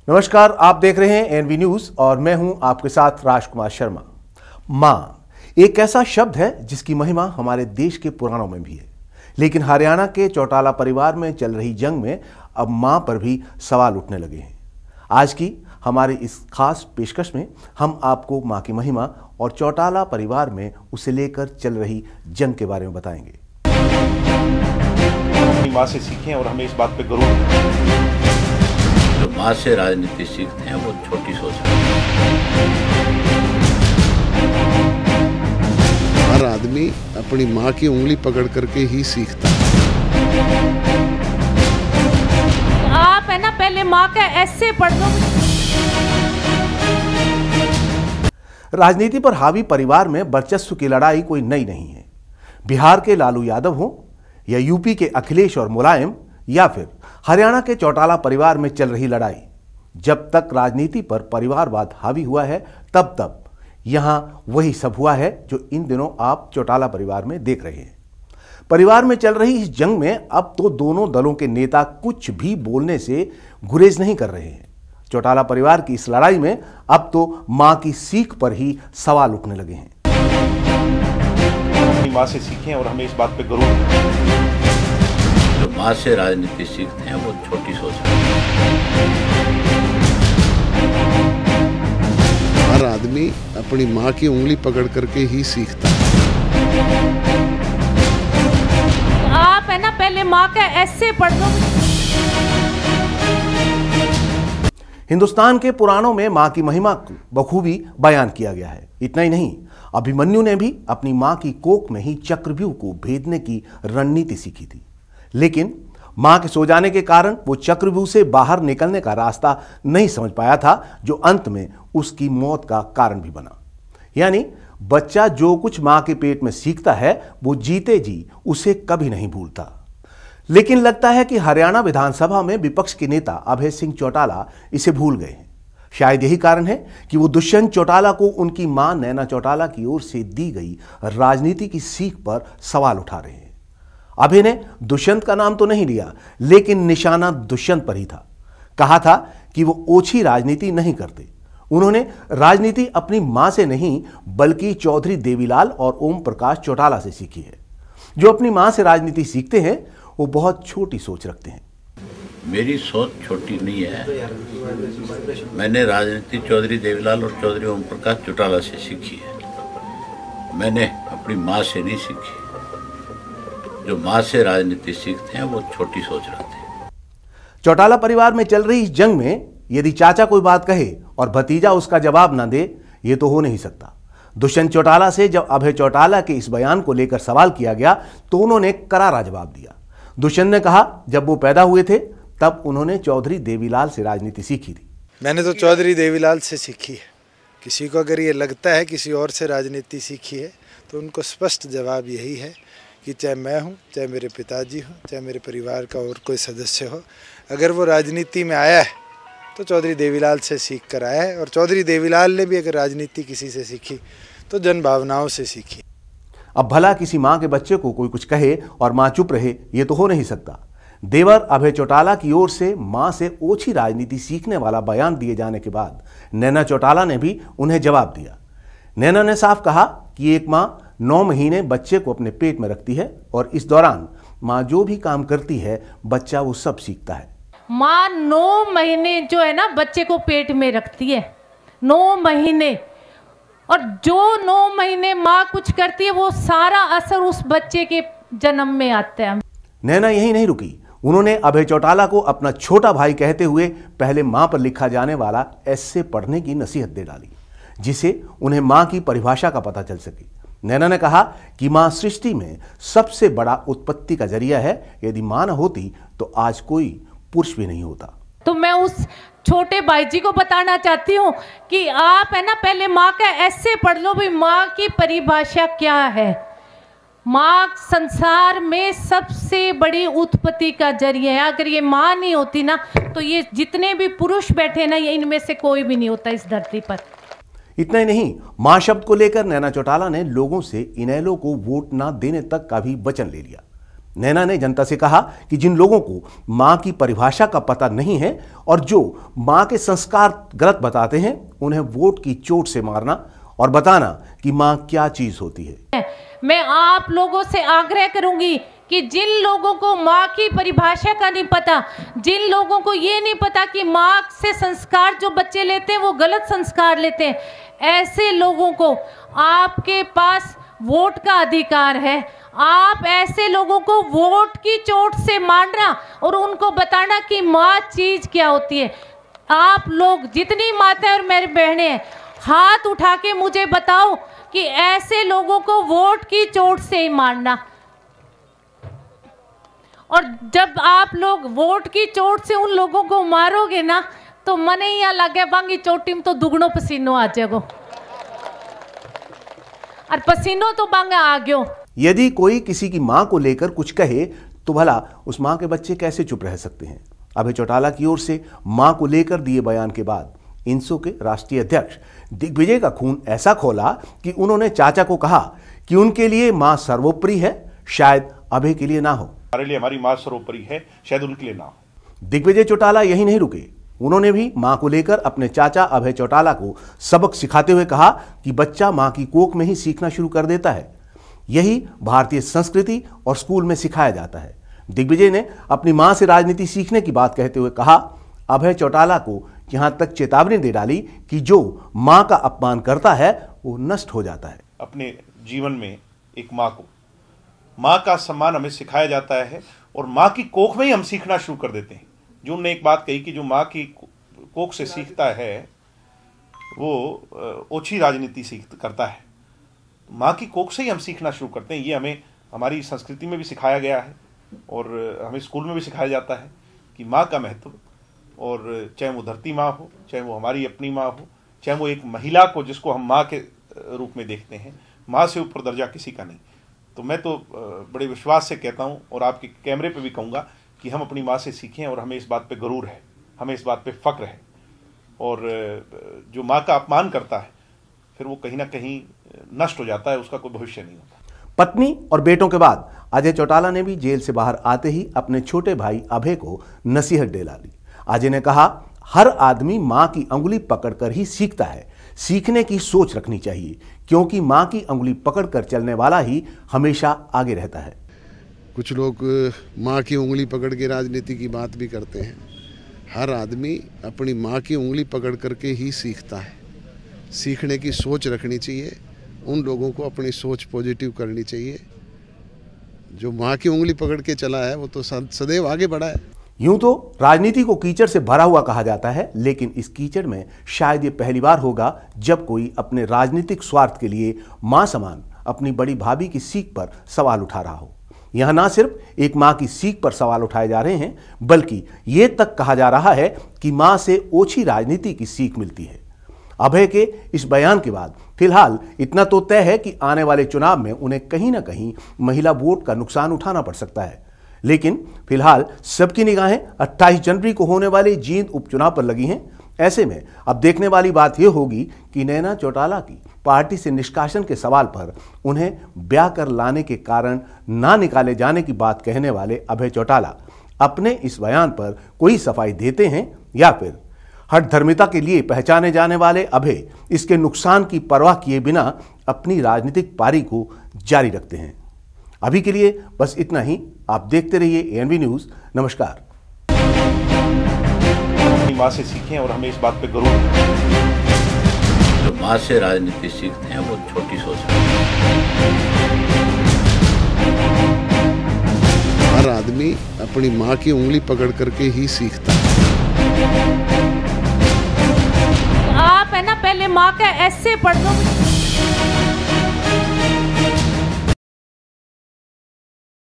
नमस्कार, आप देख रहे हैं एनवी न्यूज और मैं हूं आपके साथ राजकुमार शर्मा। मां एक ऐसा शब्द है जिसकी महिमा हमारे देश के पुराणों में भी है, लेकिन हरियाणा के चौटाला परिवार में चल रही जंग में अब मां पर भी सवाल उठने लगे हैं। आज की हमारी इस खास पेशकश में हम आपको मां की महिमा और चौटाला परिवार में उसे लेकर चल रही जंग के बारे में बताएंगे। अपनी मां से सीखें और हमें इस बात पे गर्व है। जो माँ से राजनीति सीखते हैं वो छोटी सोच है। हर आदमी अपनी माँ की उंगली पकड़ करके ही सीखता है। आप है ना पहले माँ का ऐसे पढ़ लो। राजनीति पर हावी परिवार में वर्चस्व की लड़ाई कोई नई नहीं है। बिहार के लालू यादव हो या यूपी के अखिलेश और मुलायम या फिर हरियाणा के चौटाला परिवार में चल रही लड़ाई, जब तक राजनीति पर परिवारवाद हावी हुआ है तब यहां वही सब हुआ है जो इन दिनों आप चौटाला परिवार में देख रहे हैं। परिवार में चल रही इस जंग में अब तो दोनों दलों के नेता कुछ भी बोलने से गुरेज नहीं कर रहे हैं। चौटाला परिवार की इस लड़ाई में अब तो मां की सीख पर ही सवाल उठने लगे हैं। अपनी मां से सीखें और हमें इस बात पे गर्व है। जो माँ से राजनीति सीखते हैं वो छोटी सोच है। हर आदमी अपनी माँ की उंगली पकड़ करके ही सीखता है। आप है ना पहले माँ का ऐसे पढ़ लो। हिंदुस्तान के पुराणों में मां की महिमा बखूबी बयान किया गया है। इतना ही नहीं, अभिमन्यु ने भी अपनी मां की कोख में ही चक्रव्यूह को भेदने की रणनीति सीखी थी, लेकिन मां के सो जाने के कारण वो चक्रव्यूह से बाहर निकलने का रास्ता नहीं समझ पाया था, जो अंत में उसकी मौत का कारण भी बना। यानी बच्चा जो कुछ मां के पेट में सीखता है वो जीते जी उसे कभी नहीं भूलता। लेकिन लगता है कि हरियाणा विधानसभा में विपक्ष के नेता अभय सिंह चौटाला इसे भूल गए हैं। शायद यही कारण है कि वो दुष्यंत चौटाला को उनकी मां नैना चौटाला की ओर से दी गई राजनीति की सीख पर सवाल उठा रहे हैं। अभय ने दुष्यंत का नाम तो नहीं लिया, लेकिन निशाना दुष्यंत पर ही था। कहा था कि वो ओछी राजनीति नहीं करते। उन्होंने राजनीति अपनी मां से नहीं बल्कि चौधरी देवीलाल और ओम प्रकाश चौटाला से सीखी है। जो अपनी मां से राजनीति सीखते हैं वो बहुत छोटी सोच रखते हैं। मेरी सोच छोटी नहीं है। मैंने राजनीति चौधरी देवीलाल और चौधरी ओम प्रकाश चौटाला से सीखी है। मैंने अपनी माँ से नहीं सीखी। जो माँ से राजनीति सीखते हैं वो छोटी सोच रखते हैं। चौटाला परिवार में चल रही इस जंग में यदि चाचा कोई बात कहे और भतीजा उसका जवाब ना दे, ये तो हो नहीं सकता। दुष्यंत चौटाला से जब अभय चौटाला के इस बयान को लेकर सवाल किया गया तो उन्होंने करारा जवाब दिया। दुष्यंत ने कहा जब वो पैदा हुए थे तब उन्होंने चौधरी देवीलाल से राजनीति सीखी थी। मैंने तो चौधरी देवीलाल से सीखी है। किसी को अगर ये लगता है किसी और से राजनीति सीखी है तो उनको स्पष्ट जवाब यही है कि चाहे मैं हूँ, चाहे मेरे पिताजी हों, चाहे मेरे परिवार का और कोई सदस्य हो, अगर वो राजनीति में आया है तो चौधरी देवीलाल से सीख कर आया है। और चौधरी देवीलाल ने भी अगर राजनीति किसी से सीखी तो जन भावनाओं से सीखी। अब भला किसी मां के बच्चे को कोई कुछ कहे और मां चुप रहे, ये तो हो नहीं सकता। देवर अभय चौटाला की ओर से मां से ओछी राजनीति सीखने वाला बयान दिए जाने के बाद नैना चौटाला ने भी उन्हें जवाब दिया। नैना ने साफ कहा कि एक मां 9 महीने बच्चे को अपने पेट में रखती है और इस दौरान मां जो भी काम करती है बच्चा वो सब सीखता है। माँ 9 महीने जो है ना बच्चे को पेट में रखती है, 9 महीने, और जो 9 महीने माँ कुछ करती है वो सारा असर उस बच्चे के जन्म में आता है। नैना यही नहीं रुकी, उन्होंने अभय चौटाला को अपना छोटा भाई कहते हुए पहले मां पर लिखा जाने वाला एस्से पढ़ने की नसीहत दे डाली, जिसे उन्हें मां की परिभाषा का पता चल सके। नैना ने कहा कि मां सृष्टि में सबसे बड़ा उत्पत्ति का जरिया है। यदि मां न होती तो आज कोई पुरुष भी नहीं होता। तो मैं उस छोटे भाई जी को बताना चाहती हूँ कि आप है ना पहले माँ का ऐसे पढ़ लो भाई, माँ की परिभाषा क्या है। माँ संसार में सबसे बड़ी उत्पत्ति का जरिया है। अगर ये माँ नहीं होती ना तो ये जितने भी पुरुष बैठे ना, ये इनमें से कोई भी नहीं होता इस धरती पर। इतना ही नहीं, मां शब्द को लेकर नैना चौटाला ने लोगों से इनेलो को वोट ना देने तक का भी वचन ले लिया। नैना ने जनता से कहा कि जिन लोगों को मां की परिभाषा का पता नहीं है और जो मां के संस्कार गलत बताते हैं, उन्हें वोट की चोट से मारना और बताना कि मां क्या चीज होती है। मैं आप लोगों से आग्रह करूंगी कि जिन लोगों को माँ की परिभाषा का नहीं पता, जिन लोगों को ये नहीं पता कि माँ से संस्कार जो बच्चे लेते हैं वो गलत संस्कार लेते हैं, ऐसे लोगों को आपके पास वोट का अधिकार है। आप ऐसे लोगों को वोट की चोट से मारना और उनको बताना कि माँ चीज क्या होती है। आप लोग जितनी माताएं और मेरी बहनें हैं, हाथ उठा के मुझे बताओ कि ऐसे लोगों को वोट की चोट से ही मारना। और जब आप लोग वोट की चोट से उन लोगों को मारोगे ना, तो मने यहाँ लगे बांगी चोटी में तो दुगनो पसीनो आ जाएगो, और पसीनो तो बांगा आ गयो। यदि कोई किसी की मां को लेकर कुछ कहे तो भला उस मां के बच्चे कैसे चुप रह सकते हैं। अभय चौटाला की ओर से मां को लेकर दिए बयान के बाद इंसो के राष्ट्रीय अध्यक्ष दिग्विजय का खून ऐसा खोला कि उन्होंने चाचा को कहा कि उनके लिए मां सर्वोपरि है, शायद अभय के लिए ना हो। हमारे लिए हमारी मां सर्वोपरि है, शायद उनके लिए ना हो। दिग्विजय चौटाला यही नहीं रुके, उन्होंने भी मां को लेकर अपने चाचा अभय चौटाला को सबक सिखाते हुए कहा कि बच्चा मां की कोख में ही सीखना शुरू कर देता है। यही भारतीय संस्कृति और स्कूल में सिखाया जाता है। दिग्विजय ने अपनी मां से राजनीति सीखने की बात कहते हुए कहा, अभय चौटाला को यहां तक चेतावनी दे डाली कि जो मां का अपमान करता है वो नष्ट हो जाता है। अपने जीवन में एक मां को, मां का सम्मान हमें सिखाया जाता है और मां की कोख में ही हम सीखना शुरू कर देते हैं। जो उन्होंने एक बात कही कि जो मां की कोख से सीखता है वो ओछी राजनीति करता है। मां की कोख से ही हम सीखना शुरू करते हैं। ये हमें हमारी संस्कृति में भी सिखाया गया है और हमें स्कूल में भी सिखाया जाता है कि मां का महत्व, और चाहे वो धरती माँ हो, चाहे वो हमारी अपनी माँ हो, चाहे वो एक महिला को जिसको हम माँ के रूप में देखते हैं, माँ से ऊपर दर्जा किसी का नहीं। तो मैं तो बड़े विश्वास से कहता हूँ और आपके कैमरे पे भी कहूँगा कि हम अपनी माँ से सीखें और हमें इस बात पे गरूर है, हमें इस बात पे फक्र है। और जो माँ का अपमान करता है फिर वो कहीं ना कहीं नष्ट हो जाता है, उसका कोई भविष्य नहीं होता। पत्नी और बेटों के बाद अजय चौटाला ने भी जेल से बाहर आते ही अपने छोटे भाई अभय को नसीहत दे डाली। अजय ने कहा, हर आदमी मां की अंगुली पकड़कर ही सीखता है, सीखने की सोच रखनी चाहिए, क्योंकि मां की अंगुली पकड़कर चलने वाला ही हमेशा आगे रहता है। कुछ लोग मां की उंगली पकड़ के राजनीति की बात भी करते हैं। हर आदमी अपनी मां की उंगली पकड़ करके ही सीखता है, सीखने की सोच रखनी चाहिए। उन लोगों को अपनी सोच पॉजिटिव करनी चाहिए। जो मां की उंगली पकड़ के चला है वो तो सदैव आगे बढ़ा है। यूं तो राजनीति को कीचड़ से भरा हुआ कहा जाता है, लेकिन इस कीचड़ में शायद ये पहली बार होगा जब कोई अपने राजनीतिक स्वार्थ के लिए मां समान अपनी बड़ी भाभी की सीख पर सवाल उठा रहा हो। यहां ना सिर्फ एक मां की सीख पर सवाल उठाए जा रहे हैं, बल्कि ये तक कहा जा रहा है कि मां से ओछी राजनीति की सीख मिलती है। अभय के इस बयान के बाद फिलहाल इतना तो तय है कि आने वाले चुनाव में उन्हें कहीं ना कहीं महिला वोट का नुकसान उठाना पड़ सकता है। लेकिन फिलहाल सबकी निगाहें 28 जनवरी को होने वाले जींद उपचुनाव पर लगी हैं। ऐसे में अब देखने वाली बात यह होगी कि नैना चौटाला की पार्टी से निष्कासन के सवाल पर उन्हें ब्याह कर लाने के कारण ना निकाले जाने की बात कहने वाले अभय चौटाला अपने इस बयान पर कोई सफाई देते हैं, या फिर हठ धर्मिता के लिए पहचाने जाने वाले अभय इसके नुकसान की परवाह किए बिना अपनी राजनीतिक पारी को जारी रखते हैं। अभी के लिए बस इतना ही। आप देखते रहिए एएनवी न्यूज़। नमस्कार। अपनी माँ से सीखें और हमें इस बात पे गरूर है। जो माँ से राजनीति सीखते हैं वो छोटी सोच है। हर आदमी अपनी माँ की उंगली पकड़ करके ही सीखता है। आप है ना, पहले माँ का ऐसे पढ़ लो।